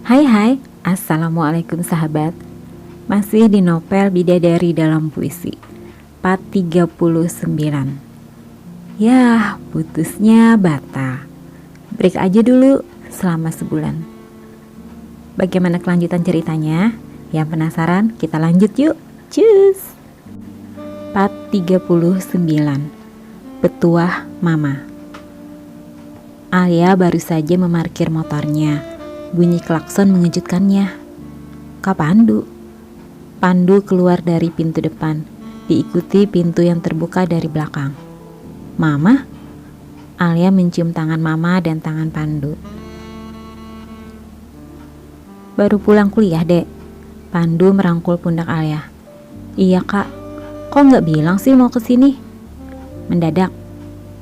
Hai hai, Assalamualaikum sahabat. Masih di novel Bidadari dalam Puisi part 39. Yah, putusnya bata. Break aja dulu selama sebulan. Bagaimana kelanjutan ceritanya? Yang penasaran? Kita lanjut yuk. Cus. Part 39. Petuah Mama. Alia baru saja memarkir motornya. Bunyi klakson mengejutkannya. Kak Pandu. Pandu keluar dari pintu depan, diikuti pintu yang terbuka dari belakang. Mama? Alia mencium tangan Mama dan tangan Pandu. Baru pulang kuliah, Dek. Pandu merangkul pundak Alia. Iya, Kak. Kok nggak bilang sih mau kesini? Mendadak,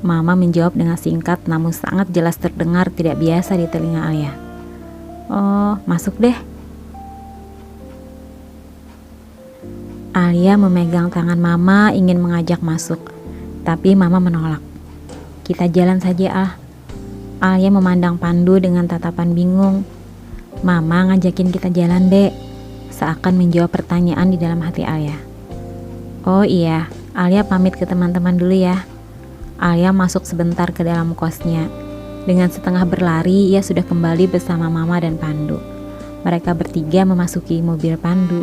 Mama menjawab dengan singkat namun sangat jelas terdengar tidak biasa di telinga Alia. Oh, masuk deh. Alia memegang tangan Mama ingin mengajak masuk, tapi Mama menolak. Kita jalan saja ah. Alia memandang Pandu dengan tatapan bingung. Mama ngajakin kita jalan dek, seakan menjawab pertanyaan di dalam hati Alia. Oh iya, Alia pamit ke teman-teman dulu ya. Alia masuk sebentar ke dalam kosnya. Dengan setengah berlari, ia sudah kembali bersama Mama dan Pandu. Mereka bertiga memasuki mobil Pandu.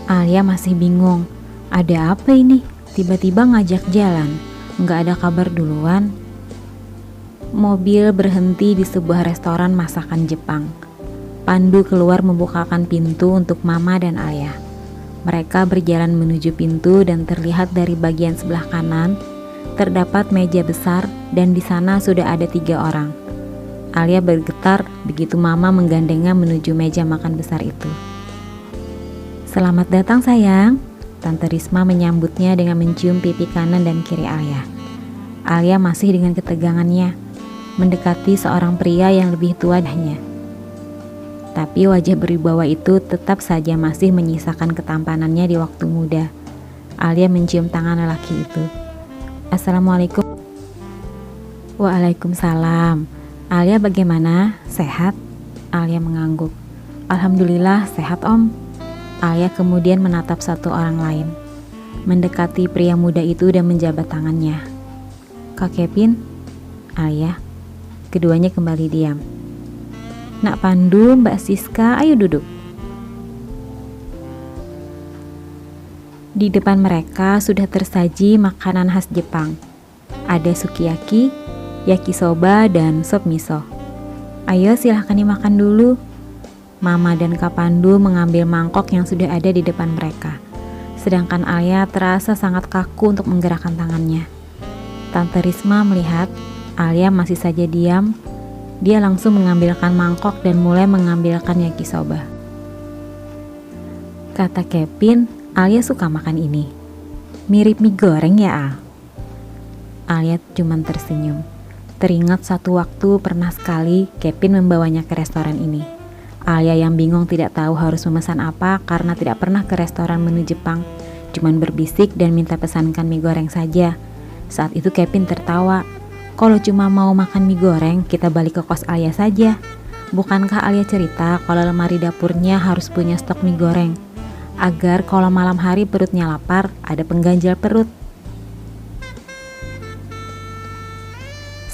Alia masih bingung. Ada apa ini? Tiba-tiba ngajak jalan. Nggak ada kabar duluan. Mobil berhenti di sebuah restoran masakan Jepang. Pandu keluar membukakan pintu untuk Mama dan Alia. Mereka berjalan menuju pintu dan terlihat dari bagian sebelah kanan terdapat meja besar dan di sana sudah ada 3 orang. Alia bergetar begitu Mama menggandengnya menuju meja makan besar itu. Selamat datang sayang. Tante Risma menyambutnya dengan mencium pipi kanan dan kiri Alia. Alia masih dengan ketegangannya mendekati seorang pria yang lebih tua darinya. Tapi wajah berwibawa itu tetap saja masih menyisakan ketampanannya di waktu muda. Alia mencium tangan lelaki itu. Assalamualaikum. Waalaikumsalam. Alia bagaimana? Sehat? Alia mengangguk. Alhamdulillah sehat om. Alia kemudian menatap satu orang lain, mendekati pria muda itu dan menjabat tangannya. Kak Kevin? Alia. Keduanya kembali diam. Nak Pandu, Mbak Siska, ayo duduk. Di depan mereka sudah tersaji makanan khas Jepang. Ada sukiyaki, yakisoba, dan sop miso. Ayo silahkan dimakan dulu. Mama dan Kak Pandu mengambil mangkok yang sudah ada di depan mereka. Sedangkan Alia terasa sangat kaku untuk menggerakkan tangannya. Tante Risma melihat Alia masih saja diam. Dia langsung mengambilkan mangkok dan mulai mengambilkan yakisoba. Kata Kevin, Alia suka makan ini. Mirip mie goreng ya Al? Alia cuma tersenyum. Teringat satu waktu pernah sekali Kevin membawanya ke restoran ini. Alia yang bingung tidak tahu harus memesan apa karena tidak pernah ke restoran menu Jepang. Cuman berbisik dan minta pesankan mie goreng saja. Saat itu Kevin tertawa. Kalau cuma mau makan mie goreng, kita balik ke kos Alia saja. Bukankah Alia cerita kalau lemari dapurnya harus punya stok mie goreng? Agar kalau malam hari perutnya lapar, ada pengganjal perut.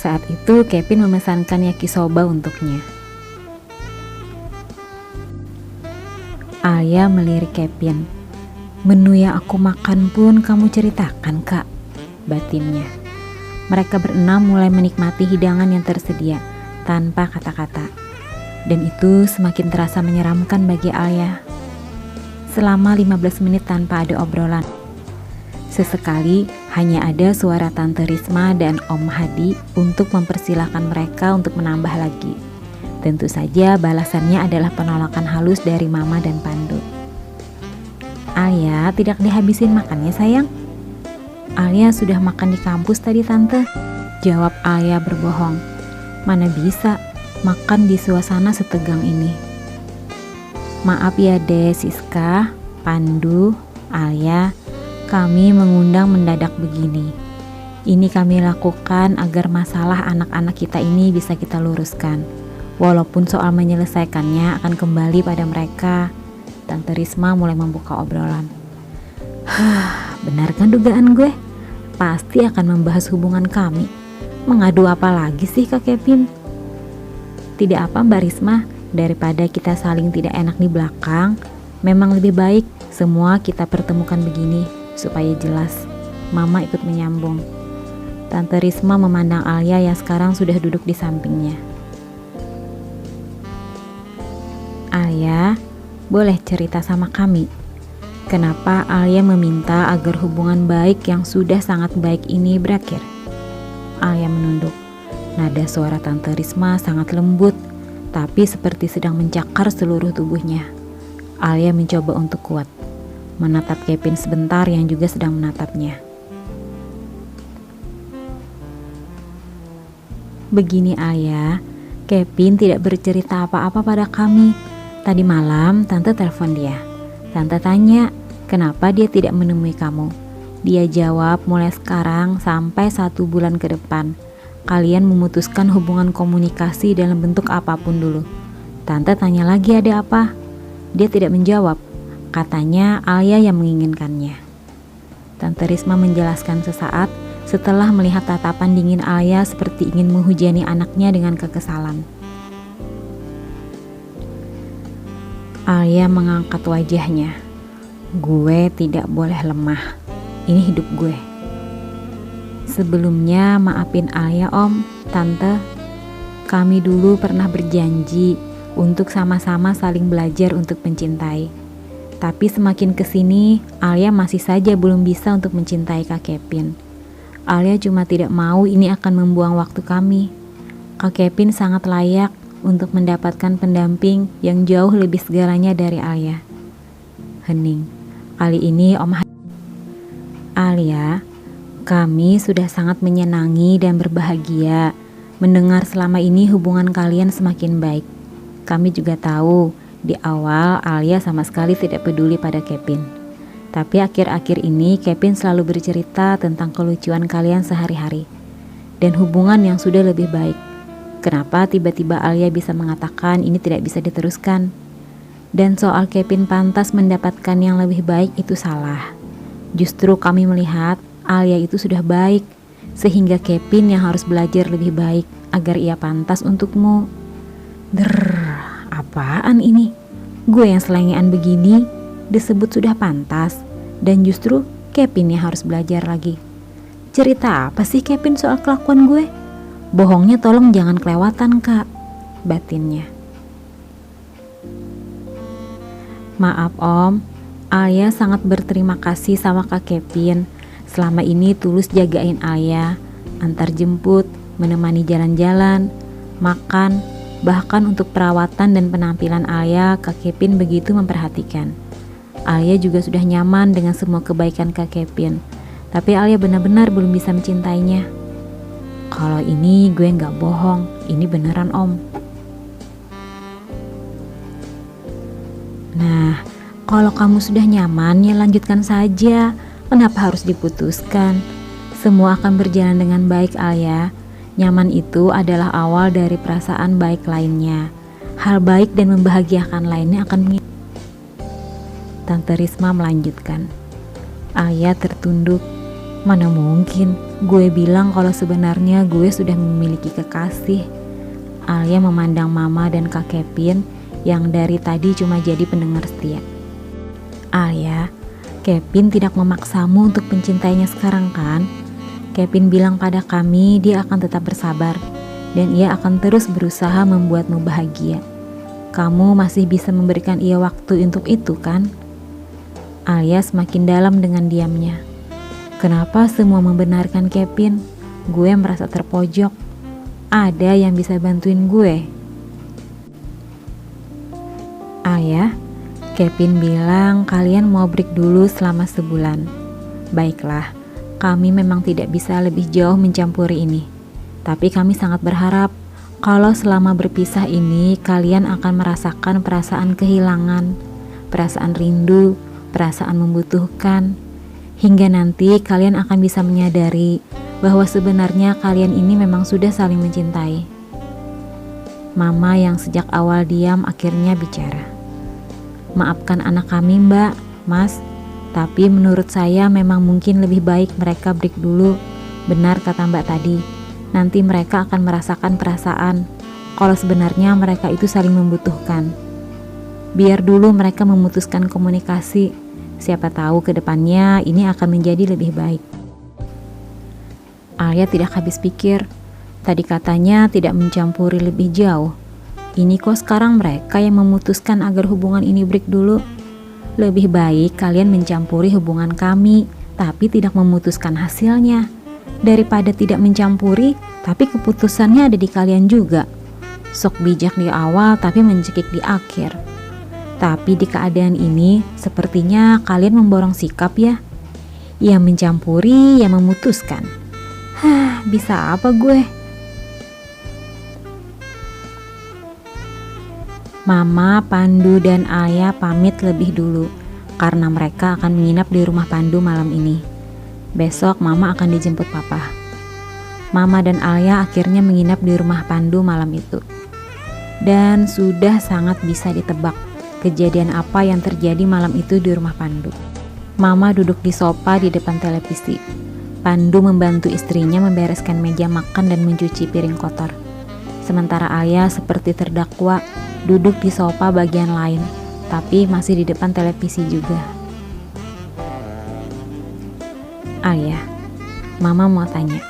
Saat itu Kevin memesankan yakisoba untuknya. Alia melirik Kevin. Menu yang aku makan pun kamu ceritakan kak, batinnya. Mereka berenam mulai menikmati hidangan yang tersedia tanpa kata-kata. Dan itu semakin terasa menyeramkan bagi Alia. Selama 15 menit tanpa ada obrolan. Sesekali hanya ada suara Tante Risma dan Om Hadi untuk mempersilahkan mereka untuk menambah lagi. Tentu saja balasannya adalah penolakan halus dari Mama dan Pandu. Alia tidak dihabisin makannya sayang. Alia sudah makan di kampus tadi tante. Jawab Alia berbohong. Mana bisa makan di suasana setegang ini. Maaf ya Dek Siska, Pandu, Alia, kami mengundang mendadak begini. Ini kami lakukan agar masalah anak-anak kita ini bisa kita luruskan. Walaupun soal menyelesaikannya akan kembali pada mereka. Tante Risma mulai membuka obrolan. Benar kan dugaan gue? Pasti akan membahas hubungan kami. Mengadu apa lagi sih Kak Kevin? Tidak apa Mbak Risma, daripada kita saling tidak enak di belakang, memang lebih baik semua kita pertemukan begini supaya jelas. Mama ikut menyambung. Tante Risma memandang Alia yang sekarang sudah duduk di sampingnya. Alia, boleh cerita sama kami? Kenapa Alia meminta agar hubungan baik yang sudah sangat baik ini berakhir? Alia menunduk. Nada suara Tante Risma sangat lembut, tapi seperti sedang mencakar seluruh tubuhnya. Alia mencoba untuk kuat, menatap Kevin sebentar yang juga sedang menatapnya. Begini Alia, Kevin tidak bercerita apa-apa pada kami. Tadi malam Tante telepon dia. Tante tanya, kenapa dia tidak menemui kamu? Dia jawab mulai sekarang sampai 1 bulan ke depan, kalian memutuskan hubungan komunikasi dalam bentuk apapun dulu. Tante tanya lagi ada apa? Dia tidak menjawab. Katanya Alia yang menginginkannya. Tante Risma menjelaskan sesaat setelah melihat tatapan dingin Alia seperti ingin menghujani anaknya dengan kekesalan. Alia mengangkat wajahnya. Gue tidak boleh lemah. Ini hidup gue. Sebelumnya maafin Alia Om, Tante. Kami dulu pernah berjanji untuk sama-sama saling belajar untuk mencintai. Tapi semakin kesini, Alia masih saja belum bisa untuk mencintai Kak Kevin. Alia cuma tidak mau ini akan membuang waktu kami. Kak Kevin sangat layak untuk mendapatkan pendamping yang jauh lebih segalanya dari Alia. Hening. Kali ini Om Alia, kami sudah sangat menyenangi dan berbahagia mendengar selama ini hubungan kalian semakin baik. Kami juga tahu di awal Alia sama sekali tidak peduli pada Kevin. Tapi akhir-akhir ini Kevin selalu bercerita tentang kelucuan kalian sehari-hari dan hubungan yang sudah lebih baik. Kenapa tiba-tiba Alia bisa mengatakan ini tidak bisa diteruskan? Dan soal Kevin pantas mendapatkan yang lebih baik itu salah. Justru kami melihat Alia itu sudah baik, sehingga Kevin yang harus belajar lebih baik agar ia pantas untukmu. Apaan ini? Gue yang selengean begini disebut sudah pantas, dan justru Kevin yang harus belajar lagi. Cerita apa sih Kevin soal kelakuan gue? Bohongnya tolong jangan kelewatan Kak, batinnya. Maaf Om, Alia sangat berterima kasih sama Kak Kevin. Selama ini tulus jagain Alia, antar jemput, menemani jalan-jalan, makan, bahkan untuk perawatan dan penampilan Alia, Kak Kevin begitu memperhatikan. Alia juga sudah nyaman dengan semua kebaikan Kak Kevin, tapi Alia benar-benar belum bisa mencintainya. Kalau ini gue gak bohong, ini beneran Om. Nah, kalau kamu sudah nyaman ya lanjutkan saja. Kenapa harus diputuskan? Semua akan berjalan dengan baik Alia. Nyaman itu adalah awal dari perasaan baik lainnya. Hal baik dan membahagiakan lainnya akan Tante Risma melanjutkan. Alia tertunduk. Mana mungkin, gue bilang kalau sebenarnya gue sudah memiliki kekasih. Alia memandang Mama dan Kak Kevin yang dari tadi cuma jadi pendengar setia. Alia, Kevin tidak memaksamu untuk mencintainya sekarang kan? Kevin bilang pada kami dia akan tetap bersabar dan ia akan terus berusaha membuatmu bahagia. Kamu masih bisa memberikan ia waktu untuk itu kan? Alia semakin dalam dengan diamnya. Kenapa semua membenarkan Kevin? Gue merasa terpojok. Ada yang bisa bantuin gue? Ayah, Kevin bilang kalian mau break dulu selama sebulan. Baiklah, kami memang tidak bisa lebih jauh mencampuri ini. Tapi kami sangat berharap kalau selama berpisah ini kalian akan merasakan perasaan kehilangan, perasaan rindu, perasaan membutuhkan. Hingga nanti kalian akan bisa menyadari bahwa sebenarnya kalian ini memang sudah saling mencintai. Mama yang sejak awal diam akhirnya bicara. Maafkan anak kami, Mbak, Mas, tapi menurut saya memang mungkin lebih baik mereka break dulu. Benar kata Mbak tadi, nanti mereka akan merasakan perasaan kalau sebenarnya mereka itu saling membutuhkan. Biar dulu mereka memutuskan komunikasi, siapa tahu ke depannya ini akan menjadi lebih baik. Alia tidak habis pikir. Tadi katanya tidak mencampuri lebih jauh. Ini kok sekarang mereka yang memutuskan agar hubungan ini break dulu. Lebih baik kalian mencampuri hubungan kami, tapi tidak memutuskan hasilnya. Daripada tidak mencampuri, tapi keputusannya ada di kalian juga. Sok bijak di awal, tapi mencekik di akhir. Tapi di keadaan ini, sepertinya kalian memborong sikap ya. Yang mencampuri, yang memutuskan. Bisa apa gue? Mama, Pandu, dan Ayah pamit lebih dulu karena mereka akan menginap di rumah Pandu malam ini. Besok Mama akan dijemput Papa. Mama dan Ayah akhirnya menginap di rumah Pandu malam itu. Dan sudah sangat bisa ditebak kejadian apa yang terjadi malam itu di rumah Pandu. Mama duduk di sofa di depan televisi. Pandu membantu istrinya membereskan meja makan dan mencuci piring kotor. Sementara Ayah seperti terdakwa duduk di sofa bagian lain, tapi masih di depan televisi juga. Ayah, Mama mau tanya.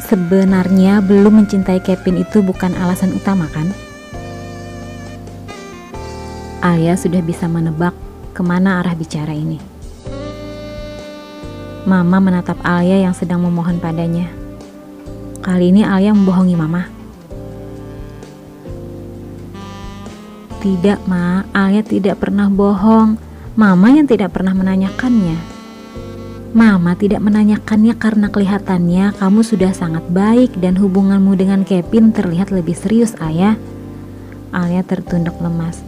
Sebenarnya belum mencintai Kevin itu bukan alasan utama kan? Ayah sudah bisa menebak kemana arah bicara ini. Mama menatap Ayah yang sedang memohon padanya. Kali ini Ayah membohongi Mama. Tidak, Ma, Ayah tidak pernah bohong. Mama yang tidak pernah menanyakannya. Mama tidak menanyakannya karena kelihatannya kamu sudah sangat baik dan hubunganmu dengan Kevin terlihat lebih serius, Ayah. Ayah tertunduk lemas.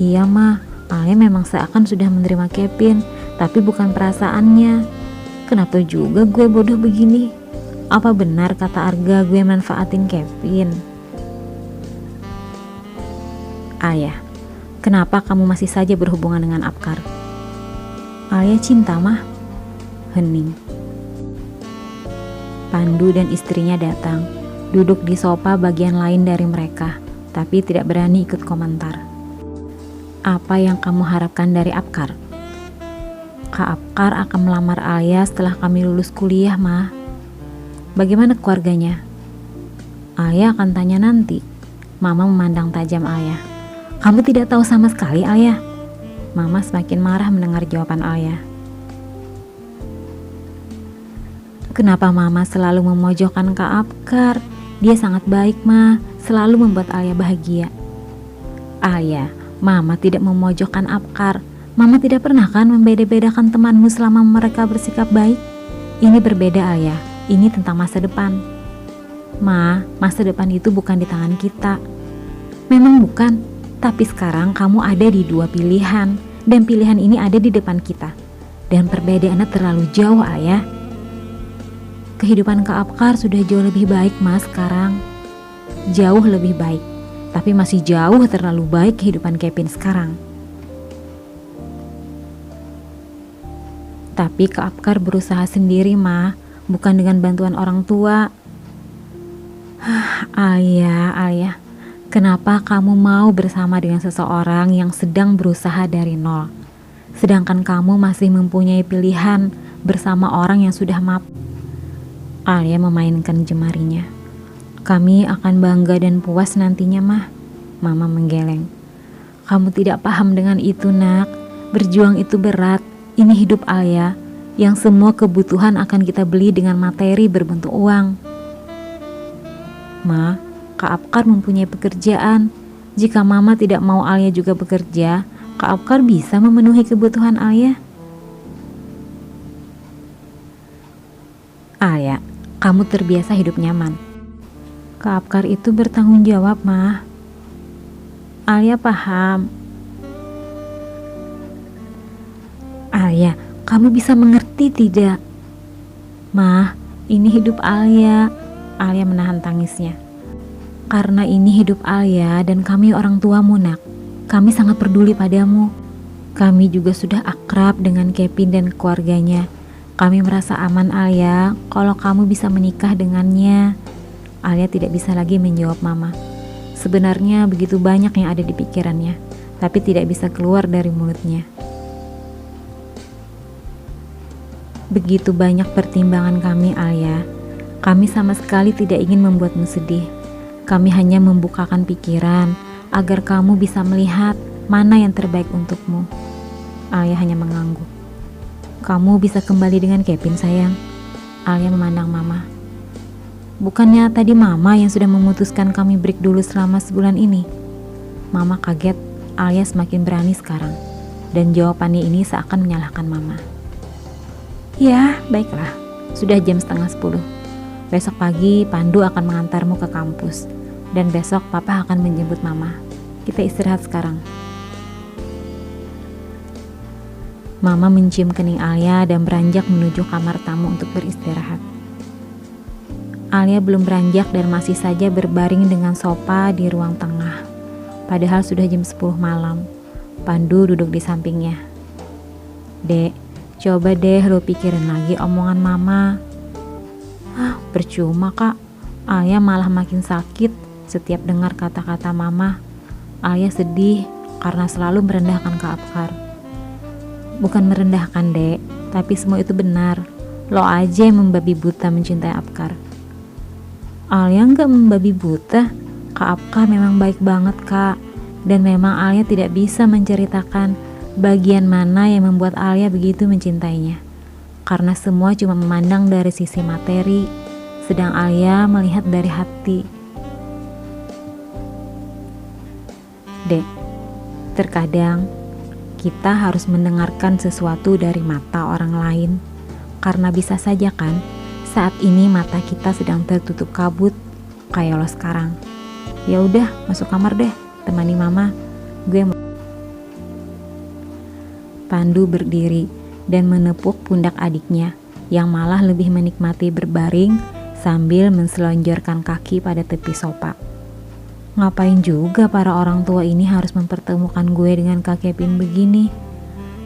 Iya, Ma, Ayah memang seakan sudah menerima Kevin, tapi bukan perasaannya. Kenapa juga gue bodoh begini? Apa benar kata Arga gue manfaatin Kevin? Ayah, kenapa kamu masih saja berhubungan dengan Apkar? Ayah cinta, Mah. Hening. Pandu dan istrinya datang, duduk di sofa bagian lain dari mereka, tapi tidak berani ikut komentar. Apa yang kamu harapkan dari Apkar? Kak Apkar akan melamar Ayah setelah kami lulus kuliah, Mah. Bagaimana keluarganya? Ayah akan tanya nanti. Mama memandang tajam Ayah. Kamu tidak tahu sama sekali, Ayah. Mama semakin marah mendengar jawaban Ayah. Kenapa Mama selalu memojokkan Kak Apkar? Dia sangat baik, Ma. Selalu membuat Ayah bahagia. Ayah, Mama tidak memojokkan Apkar. Mama tidak pernah kan membeda-bedakan temanmu selama mereka bersikap baik? Ini berbeda, Ayah. Ini tentang masa depan. Ma, masa depan itu bukan di tangan kita. Memang bukan. Tapi sekarang kamu ada di dua pilihan, dan pilihan ini ada di depan kita. Dan perbedaannya terlalu jauh, Ayah. Kehidupan Kak Apkar sudah jauh lebih baik, Mas, sekarang. Jauh lebih baik. Tapi masih jauh terlalu baik kehidupan Kevin sekarang. Tapi Kak Apkar berusaha sendiri, Ma, bukan dengan bantuan orang tua. Ayah. Kenapa kamu mau bersama dengan seseorang yang sedang berusaha dari nol? Sedangkan kamu masih mempunyai pilihan bersama orang yang sudah mampu. Alia memainkan jemarinya. Kami akan bangga dan puas nantinya, Mah. Mama menggeleng. Kamu tidak paham dengan itu, Nak. Berjuang itu berat. Ini hidup Alia, yang semua kebutuhan akan kita beli dengan materi berbentuk uang. Ma, Kak Apkar mempunyai pekerjaan. Jika Mama tidak mau Alia juga bekerja, Kak Apkar bisa memenuhi kebutuhan Alia. Alia, kamu terbiasa hidup nyaman. Kak Apkar itu bertanggung jawab, Ma. Alia paham. Alia, kamu bisa mengerti tidak? Ma, Ini hidup Alia. Alia menahan tangisnya. Karena ini hidup Alia dan kami orang tuamu, nak. Kami sangat peduli padamu. Kami juga sudah akrab dengan Kevin dan keluarganya. Kami merasa aman, Alia, kalau kamu bisa menikah dengannya. Alia tidak bisa lagi menjawab mama. Sebenarnya begitu banyak yang ada di pikirannya, tapi tidak bisa keluar dari mulutnya. Begitu banyak pertimbangan kami, Alia. Kami sama sekali tidak ingin membuatmu sedih. Kami hanya membukakan pikiran agar kamu bisa melihat mana yang terbaik untukmu. Alia hanya mengangguk. Kamu bisa kembali dengan Kevin, sayang. Alia memandang mama. Bukannya tadi mama yang sudah memutuskan kami break dulu selama sebulan ini? Mama kaget. Alia semakin berani sekarang. Dan jawabannya ini seakan menyalahkan mama. Ya, baiklah. Sudah jam 9:30. Besok pagi Pandu akan mengantarmu ke kampus. Dan besok papa akan menjemput mama. Kita istirahat sekarang. Mama mencium kening Alia dan beranjak menuju kamar tamu untuk beristirahat. Alia belum beranjak dan masih saja berbaring dengan sofa di ruang tengah. Padahal sudah jam 10 malam. Pandu duduk di sampingnya. Dek, coba deh lo pikirin lagi omongan mama. Percuma kak. Alia malah makin sakit setiap dengar kata-kata mama. Alia sedih karena selalu merendahkan Kak Apkar. Bukan merendahkan, Dek, tapi semua itu benar. Lo aja yang membabi buta mencintai Apkar. Alia nggak membabi buta. Kak Apkar memang baik banget, Kak. Dan memang Alia tidak bisa menceritakan bagian mana yang membuat Alia begitu mencintainya. Karena semua cuma memandang dari sisi materi, sedang Alia melihat dari hati. Dek, terkadang kita harus mendengarkan sesuatu dari mata orang lain, karena bisa saja kan saat ini mata kita sedang tertutup kabut kayak lo sekarang. Ya udah, masuk kamar deh, temani mama. Gue mau. Pandu berdiri dan menepuk pundak adiknya yang malah lebih menikmati berbaring sambil menselonjorkan kaki pada tepi sofa. Ngapain juga para orang tua ini harus mempertemukan gue dengan Kak Kevin begini?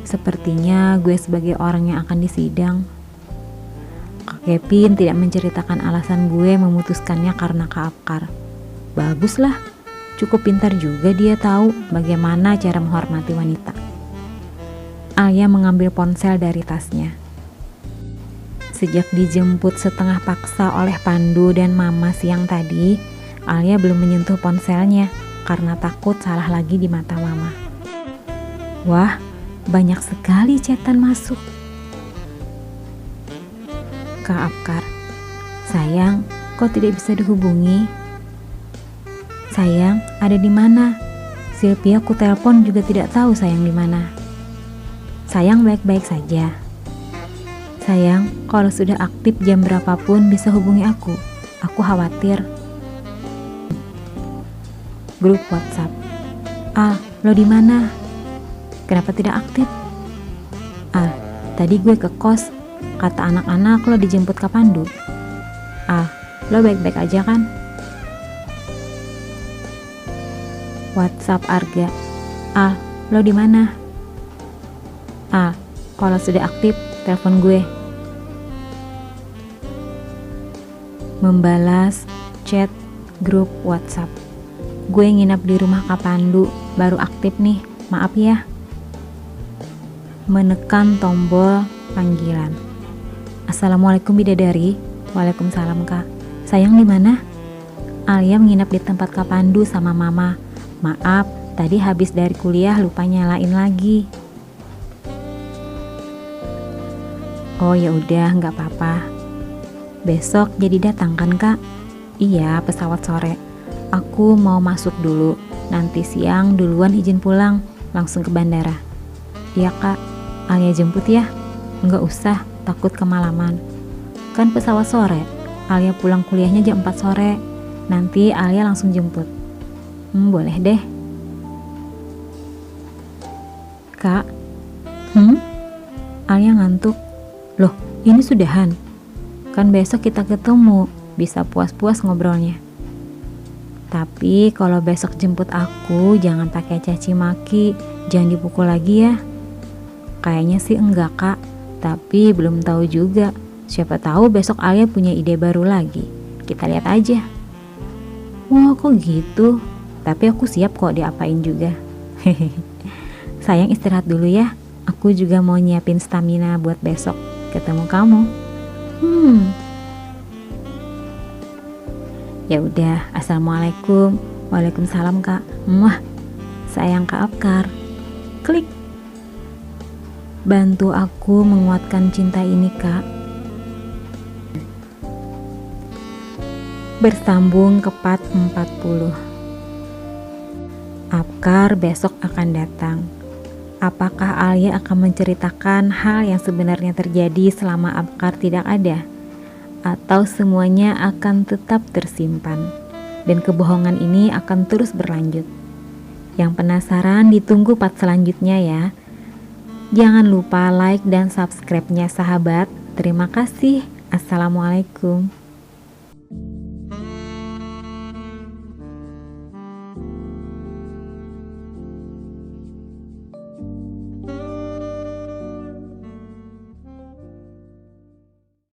Sepertinya gue sebagai orang yang akan disidang. Kak Kevin tidak menceritakan alasan gue memutuskannya karena Kak Apkar. Baguslah, cukup pintar juga dia tahu bagaimana cara menghormati wanita. Alia mengambil ponsel dari tasnya. Sejak dijemput setengah paksa oleh Pandu dan Mama siang tadi, Alia belum menyentuh ponselnya karena takut salah lagi di mata Mama. Wah, banyak sekali chatan masuk. Kak Apkar, sayang, kok tidak bisa dihubungi? Sayang, ada di mana? Sylvia ku telepon juga tidak tahu sayang di mana. Sayang baik-baik saja. Sayang, kalau sudah aktif jam berapapun bisa hubungi aku. Aku khawatir. Grup WhatsApp. Lo di mana? Kenapa tidak aktif? Tadi gue ke kos. Kata anak-anak lo dijemput ke Pandu. Lo baik-baik aja kan? WhatsApp Arga. Lo di mana? Kalau sudah aktif, telepon gue. Membalas chat grup WhatsApp. Gue nginap di rumah Kak Pandu, baru aktif nih, maaf ya. Menekan tombol panggilan. Assalamualaikum bidadari. Waalaikumsalam Kak. Sayang di mana? Alia menginap di tempat Kak Pandu sama Mama. Maaf, tadi habis dari kuliah lupa nyalain lagi. Oh ya udah, nggak apa-apa. Besok jadi datang kan Kak? Iya, pesawat sore. Aku mau masuk dulu, nanti siang duluan izin pulang, langsung ke bandara. Iya Kak, Alia jemput ya? Enggak usah, takut kemalaman. Kan pesawat sore, Alia pulang kuliahnya jam 4 sore. Nanti Alia langsung jemput. Boleh deh. Kak? Alia ngantuk. Loh, ini sudahan? Kan besok kita ketemu, bisa puas-puas ngobrolnya. Tapi kalau besok jemput aku, jangan pakai caci maki, jangan dipukul lagi ya. Kayaknya sih enggak kak, tapi belum tahu juga. Siapa tahu besok Alia punya ide baru lagi. Kita lihat aja. Wah kok gitu? Tapi aku siap kok diapain juga. Sayang istirahat dulu ya. Aku juga mau nyiapin stamina buat besok ketemu kamu. Ya udah, assalamualaikum. Waalaikumsalam kak. Muah, sayang Kak Apkar. Klik. Bantu aku menguatkan cinta ini kak. Bersambung ke part 40. Apkar besok akan datang. Apakah Alia akan menceritakan hal yang sebenarnya terjadi selama Apkar tidak ada? Atau semuanya akan tetap tersimpan dan kebohongan ini akan terus berlanjut? Yang penasaran ditunggu part selanjutnya ya. Jangan lupa like dan subscribe-nya sahabat. Terima kasih. Assalamualaikum.